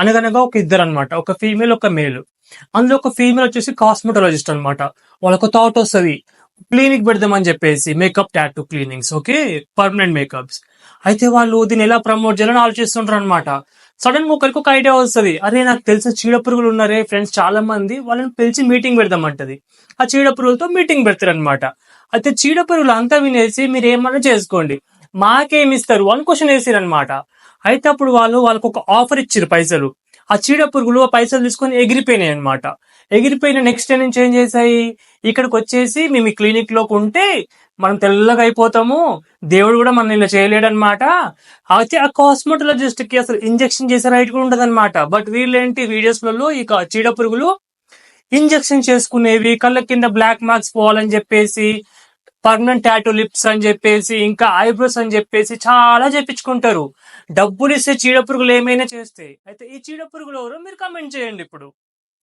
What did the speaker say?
అనగనగా ఒక ఇద్దరు అనమాట. ఒక ఫీమేల్, ఒక మేల్. అందులో ఒక ఫీమేల్ వచ్చేసి కాస్మెటాలజిస్ట్ అనమాట. వాళ్ళకు థాట్ వస్తది. క్లినిక్ పెడదామని చెప్పేసి makeup tattoo cleanings. Okay. Permanent makeups. అయితే వాళ్ళు దీన్ని ఎలా ప్రమోట్ చేయాలని ఆలోచిస్తుంటారు అనమాట. సడన్ గా ఒకరికి ఒక ఐడియా వస్తది. అరే నాకు తెలిసిన చీడ పురుగులు ఉన్నారే ఫ్రెండ్స్ చాలా మంది, వాళ్ళని పిలిచి మీటింగ్ పెడదామంటది. ఆ చీడ పురుగులతో మీటింగ్ పెడతారనమాట. అయితే చీడ పురుగులు అంతా వినేసి మీరు ఏమన్నా చేసుకోండి, మాకేమిస్తారు అని క్వశ్చన్ వేసిరనమాట. అయితే అప్పుడు వాళ్ళకు ఒక ఆఫర్ ఇచ్చిరు పైసలు. ఆ చీడ పురుగులు ఆ పైసలు తీసుకొని ఎగిరిపోయినాయి అనమాట. ఎగిరిపోయిన నెక్స్ట్ డే నుంచి ఏం చేశాయి, ఇక్కడికి వచ్చేసి మేము ఈ క్లినిక్ లోకి ఉంటే మనం తెల్లగా అయిపోతాము, దేవుడు కూడా మన ఇలా చేయలేడనమాట. అయితే ఆ కాస్మెటాలజిస్ట్ కి అసలు ఇంజెక్షన్ చేసే రైట్ కూడా ఉండదన్నమాట. బట్ వీళ్ళేంటి వీడియోస్లలో ఇక చీడ పురుగులు ఇంజెక్షన్ చేసుకునేవి, కళ్ళ కింద బ్లాక్ మార్క్స్ పోవాలని చెప్పేసి, పర్మనెంట్ టాటూ లిప్స్ అని చెప్పేసి, ఇంకా ఐబ్రోస్ అని చెప్పేసి చాలా చేపించుకుంటారు. డబ్బులు ఇస్తే చీడ పురుగులు ఏమైనా చేస్తాయి. అయితే ఈ చీడ పురుగులు ఎవరో మీరు కమెంట్ చేయండి ఇప్పుడు.